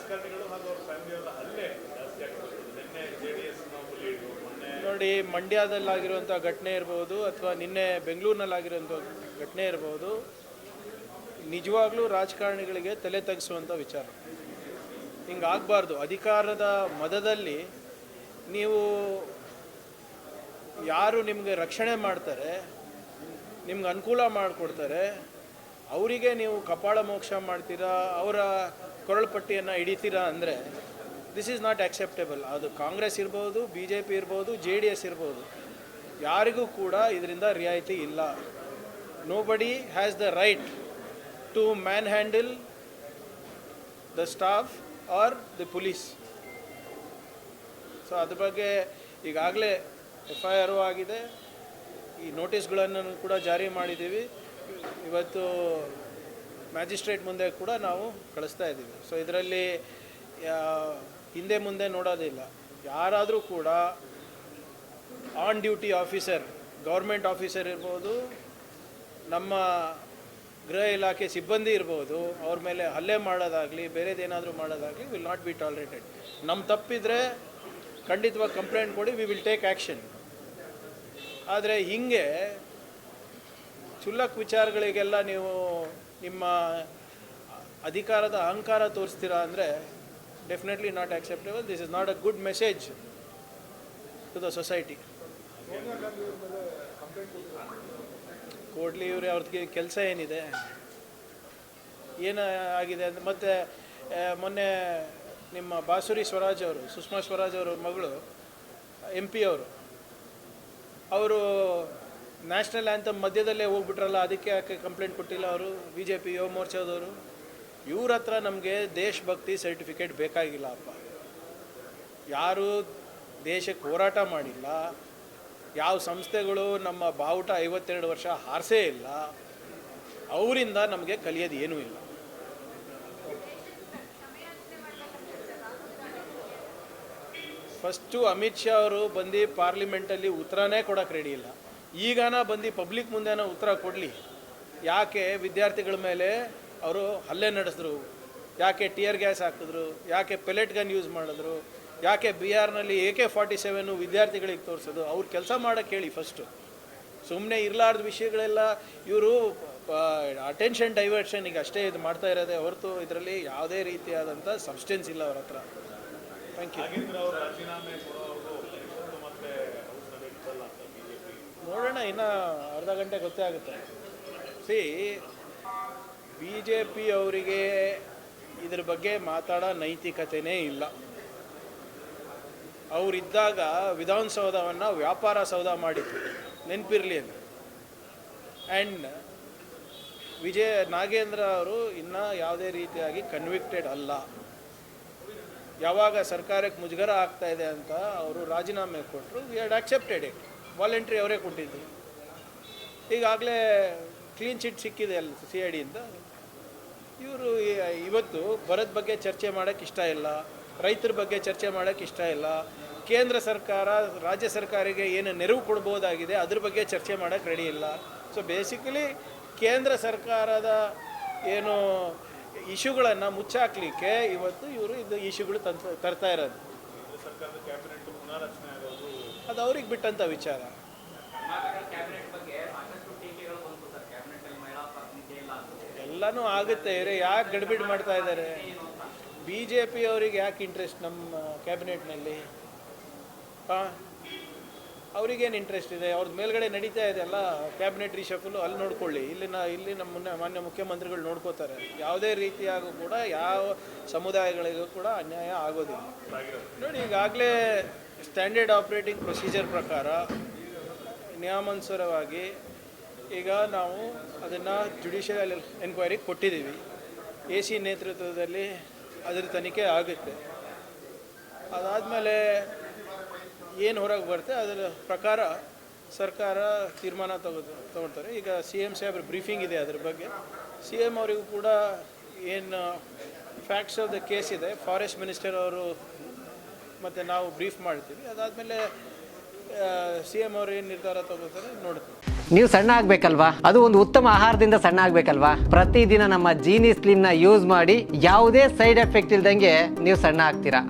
ರಾಜಕಾರಣಿಗಳು ಹಾಗೂ ಅವ್ರ ಫ್ಯಾಮಿಲಿಯವರ ಹಲ್ಲೆ ಜಾಸ್ತಿ ಆಗ್ತದೆ. ನಿನ್ನೆ JDS ಮೊನ್ನೆ ನೋಡಿ, ಮಂಡ್ಯದಲ್ಲಾಗಿರುವಂಥ ಘಟನೆ ಇರ್ಬೋದು ಅಥವಾ ನಿನ್ನೆ ಬೆಂಗಳೂರಿನಲ್ಲಾಗಿರುವಂಥ ಘಟನೆ ಇರ್ಬೋದು, ನಿಜವಾಗ್ಲೂ ರಾಜಕಾರಣಿಗಳಿಗೆ ತಲೆ ತಗ್ಗಿಸುವಂಥ ವಿಚಾರ. ಹಿಂಗಾಗಬಾರ್ದು. ಅಧಿಕಾರದ ಮದದಲ್ಲಿ ನೀವು ಯಾರು ನಿಮಗೆ ರಕ್ಷಣೆ ಮಾಡ್ತಾರೆ, ನಿಮ್ಗೆ ಅನುಕೂಲ ಮಾಡಿಕೊಡ್ತಾರೆ, ಅವರಿಗೆ ನೀವು ಕಪಾಳ ಮೋಕ್ಷ ಮಾಡ್ತೀರಾ, ಅವರ ಕೊರಳುಪಟ್ಟಿಯನ್ನು ಹಿಡಿತೀರಾ ಅಂದರೆ ದಿಸ್ ಈಸ್ ನಾಟ್ ಆಕ್ಸೆಪ್ಟೇಬಲ್. ಅದು ಕಾಂಗ್ರೆಸ್ ಇರ್ಬೋದು, BJP ಇರ್ಬೋದು, JDS ಇರ್ಬೋದು, ಯಾರಿಗೂ ಕೂಡ ಇದರಿಂದ ರಿಯಾಯಿತಿ ಇಲ್ಲ. Nobody has the right to manhandle the staff or the police. So ಅದ್ರ ಬಗ್ಗೆ ಈಗಾಗಲೇ FIR ಆಗಿದೆ, ಈ ನೋಟಿಸ್ಗಳನ್ನು ಕೂಡ ಜಾರಿ ಮಾಡಿದ್ದೀವಿ. ಇವತ್ತು ಮ್ಯಾಜಿಸ್ಟ್ರೇಟ್ ಮುಂದೆ ಕೂಡ ನಾವು ಕಳಿಸ್ತಾ ಇದ್ದೀವಿ. ಸೊ ಇದರಲ್ಲಿ ಹಿಂದೆ ಮುಂದೆ ನೋಡೋದಿಲ್ಲ. ಯಾರಾದರೂ ಕೂಡ on duty officer, government officer ಇರ್ಬೋದು, ನಮ್ಮ ಗೃಹ ಇಲಾಖೆ ಸಿಬ್ಬಂದಿ ಇರ್ಬೋದು, ಅವ್ರ ಮೇಲೆ ಹಲ್ಲೆ ಮಾಡೋದಾಗಲಿ ಬೇರೆದೇನಾದರೂ ಮಾಡೋದಾಗಲಿ ವಿಲ್ ನಾಟ್ ಬಿ ಟಾಲರೇಟೆಡ್. ನಮ್ಮ ತಪ್ಪಿದರೆ ಖಂಡಿತವಾಗಿ ಕಂಪ್ಲೇಂಟ್ ಕೊಡಿ, ವಿ ವಿಲ್ ಟೇಕ್ ಆ್ಯಕ್ಷನ್. ಆದರೆ ಹೀಗೆ ಕ್ಷುಲ್ಲಕ ವಿಚಾರಗಳಿಗೆಲ್ಲ ನೀವು ನಿಮ್ಮ ಅಧಿಕಾರದ ಅಹಂಕಾರ ತೋರಿಸ್ತೀರಾ ಅಂದರೆ definitely not acceptable. This is not a good message to the society. ಕೊಡಲಿ, ಇವ್ರೆ ಅವ್ರಿಗೆ ಕೆಲಸ ಏನಿದೆ, ಏನು ಆಗಿದೆ ಅಂತ. ಮತ್ತು ಮೊನ್ನೆ ನಿಮ್ಮ ಬಾಸುರಿ ಸ್ವರಾಜ್ ಅವರು, ಸುಷ್ಮಾ ಸ್ವರಾಜ್ ಅವರ ಮಗಳು MP ಅವರು ನ್ಯಾಷನಲ್ ಆ್ಯಂಥಮ್ ಮಧ್ಯದಲ್ಲೇ ಹೋಗ್ಬಿಟ್ರಲ್ಲ, ಅದಕ್ಕೆ ಯಾಕೆ ಕಂಪ್ಲೇಂಟ್ ಕೊಟ್ಟಿಲ್ಲ ಅವರು? BJP ಯುವ ಮೋರ್ಚಾದವರು. ಇವ್ರ ಹತ್ರ ನಮಗೆ ದೇಶಭಕ್ತಿ ಸರ್ಟಿಫಿಕೇಟ್ ಬೇಕಾಗಿಲ್ಲ ಅಪ್ಪ. ಯಾರು ದೇಶಕ್ಕೆ ಹೋರಾಟ ಮಾಡಿಲ್ಲ, ಯಾವ ಸಂಸ್ಥೆಗಳು ನಮ್ಮ ಬಾವುಟ 52 ವರ್ಷ ಹಾರಿಸೇ ಇಲ್ಲ, ಅವರಿಂದ ನಮಗೆ ಕಲಿಯೋದು ಏನೂ ಇಲ್ಲ. ಫಸ್ಟು ಅಮಿತ್ ಶಾ ಅವರು ಬಂದು ಪಾರ್ಲಿಮೆಂಟಲ್ಲಿ ಉತ್ತರನೇ ಕೊಡೋಕ್ಕೆ ರೆಡಿ ಇಲ್ಲ. ಈಗಾನ ಬಂದು ಪಬ್ಲಿಕ್ ಮುಂದೆನೋ ಉತ್ತರ ಕೊಡಲಿ. ಯಾಕೆ ವಿದ್ಯಾರ್ಥಿಗಳ ಮೇಲೆ ಅವರು ಹಲ್ಲೆ ನಡೆಸಿದ್ರು, ಯಾಕೆ ಟಿಯರ್ ಗ್ಯಾಸ್ ಹಾಕಿದ್ರು, ಯಾಕೆ ಪೆಲೆಟ್ ಗನ್ ಯೂಸ್ ಮಾಡಿದ್ರು, ಯಾಕೆ ಬಿಹಾರ್ನಲ್ಲಿ AK-47 ವಿದ್ಯಾರ್ಥಿಗಳಿಗೆ ತೋರಿಸೋದು, ಅವ್ರು ಕೆಲಸ ಮಾಡೋಕ್ಕೆ ಹೇಳಿ ಫಸ್ಟು. ಸುಮ್ಮನೆ ಇರಲಾರ್ದ ವಿಷಯಗಳೆಲ್ಲ ಇವರು ಅಟೆನ್ಷನ್ ಡೈವರ್ಷನ್ಗೆ ಅಷ್ಟೇ ಇದು ಮಾಡ್ತಾ ಇರೋದೇ ಹೊರತು ಇದರಲ್ಲಿ ಯಾವುದೇ ರೀತಿಯಾದಂಥ ಸಬ್ಸ್ಟೆನ್ಸ್ ಇಲ್ಲ ಅವ್ರ ಹತ್ರ. Thank you. ನೋಡೋಣ, ಇನ್ನು ಅರ್ಧ ಗಂಟೆ ಗೊತ್ತೇ ಆಗುತ್ತೆ. BJP ಅವರಿಗೆ ಇದ್ರ ಬಗ್ಗೆ ಮಾತಾಡೋ ನೈತಿಕತೆಯೇ ಇಲ್ಲ. ಅವರಿದ್ದಾಗ ವಿಧಾನಸೌಧವನ್ನು ವ್ಯಾಪಾರ ಸೌಧ ಮಾಡಿದ್ರು, ನೆನಪಿರಲಿ ಅಂತ. ಆ್ಯಂಡ್ ನಾಗೇಂದ್ರ ಅವರು ಇನ್ನೂ ಯಾವುದೇ ರೀತಿಯಾಗಿ ಕನ್ವಿಕ್ಟೆಡ್ ಅಲ್ಲ. ಯಾವಾಗ ಸರ್ಕಾರಕ್ಕೆ ಮುಜುಗರ ಆಗ್ತಾ ಇದೆ ಅಂತ ಅವರು ರಾಜೀನಾಮೆ ಕೊಟ್ಟರು, we had accepted it. Voluntary ಅವರೇ ಕೊಟ್ಟಿದ್ದು. ಈಗಾಗಲೇ ಕ್ಲೀನ್ ಚಿಟ್ ಸಿಕ್ಕಿದೆ ಅಲ್ಲ CIDಯಿಂದ. ಇವರು ಇವತ್ತು ಬರದ ಬಗ್ಗೆ ಚರ್ಚೆ ಮಾಡೋಕ್ಕೆ ಇಷ್ಟ ಇಲ್ಲ, ರೈತರ ಬಗ್ಗೆ ಚರ್ಚೆ ಮಾಡೋಕ್ಕೆ ಇಷ್ಟ ಇಲ್ಲ, ಕೇಂದ್ರ ಸರ್ಕಾರ ರಾಜ್ಯ ಸರ್ಕಾರಿಗೆ ಏನು ನೆರವು ಕೊಡ್ಬೋದಾಗಿದೆ ಅದ್ರ ಬಗ್ಗೆ ಚರ್ಚೆ ಮಾಡೋಕ್ಕೆ ರೆಡಿ ಇಲ್ಲ. ಸೊ ಬೇಸಿಕಲಿ ಕೇಂದ್ರ ಸರ್ಕಾರದ ಏನು ಇಶ್ಯೂಗಳನ್ನು ಮುಚ್ಚಾಕಲಿಕ್ಕೆ ಇವತ್ತು ಇವರು ಇದು ಇಶ್ಯೂಗಳು ತರ್ತಾ ಇರೋದು. ಅದು ಅವ್ರಿಗೆ ಬಿಟ್ಟಂಥ ವಿಚಾರ. ಎಲ್ಲನೂ ಆಗುತ್ತೆ. ಯಾಕೆ ಗಡಿಬಿಡಿ ಮಾಡ್ತಾ ಇದ್ದಾರೆ? BJP ಅವರಿಗೆ ಯಾಕೆ ಇಂಟ್ರೆಸ್ಟ್ ನಮ್ಮ ಕ್ಯಾಬಿನೆಟ್ನಲ್ಲಿ? ಅವ್ರಿಗೇನು ಇಂಟ್ರೆಸ್ಟ್ ಇದೆ? ಅವ್ರದ್ದು ಮೇಲ್ಗಡೆ ನಡೀತಾ ಇದೆ ಅಲ್ಲ ಕ್ಯಾಬಿನೆಟ್ ರಿಶಫಲು, ಅಲ್ಲಿ ನೋಡ್ಕೊಳ್ಳಿ. ಇಲ್ಲಿ ನಮ್ಮ ಮಾನ್ಯ ಮುಖ್ಯಮಂತ್ರಿಗಳು ನೋಡ್ಕೋತಾರೆ. ಯಾವುದೇ ರೀತಿಯಾಗೂ ಕೂಡ ಯಾವ ಸಮುದಾಯಗಳಿಗೂ ಕೂಡ ಅನ್ಯಾಯ ಆಗೋದಿಲ್ಲ. ನೋಡಿ, ಈಗಾಗಲೇ ಸ್ಟ್ಯಾಂಡರ್ಡ್ ಆಪ್ರೇಟಿಂಗ್ ಪ್ರೊಸೀಜರ್ ಪ್ರಕಾರ ನಿಯಮಾನುಸಾರವಾಗಿ ಈಗ ನಾವು ಅದನ್ನು ಜುಡಿಷಿಯಲ್ ಎನ್ಕ್ವೈರಿಗೆ ಕೊಟ್ಟಿದ್ದೀವಿ. AC ನೇತೃತ್ವದಲ್ಲಿ ಅದರ ತನಿಖೆ ಆಗುತ್ತೆ. ಅದಾದಮೇಲೆ ಏನು ಹೊರಗೆ ಬರುತ್ತೆ ಅದರ ಪ್ರಕಾರ ಸರ್ಕಾರ ತೀರ್ಮಾನ ತಗೊಳ್ತಾರೆ. ಈಗ CM ಸಾಹೇಬ್ರ ಬ್ರೀಫಿಂಗ್ ಇದೆ ಅದ್ರ ಬಗ್ಗೆ. CM ಅವರಿಗೂ ಕೂಡ ಏನು ಫ್ಯಾಕ್ಟ್ಸ್ ಆಫ್ ದ ಕೇಸ್ ಇದೆ, ಫಾರೆಸ್ಟ್ ಮಿನಿಸ್ಟರ್ ಅವರು ಮತ್ತು ನಾವು ಬ್ರೀಫ್ ಮಾಡ್ತೀವಿ. ಅದಾದಮೇಲೆ CM ಅವರು ಏನು ನಿರ್ಧಾರ ತಗೋತಾರೆ ನೋಡ್ತೀವಿ. ನೀವು ಸಣ್ಣ ಆಗ್ಬೇಕಲ್ವಾ? ಅದು ಒಂದು ಉತ್ತಮ ಆಹಾರದಿಂದ ಸಣ್ಣ ಆಗ್ಬೇಕಲ್ವಾ? ಪ್ರತಿದಿನ ನಮ್ಮ ಜೀನಿ ಸ್ಲಿಮ್ ನ ಯೂಸ್ ಮಾಡಿ ಯಾವುದೇ ಸೈಡ್ ಎಫೆಕ್ಟ್ ಇಲ್ದಂಗೆ ನೀವು ಸಣ್ಣ ಆಗ್ತೀರಾ.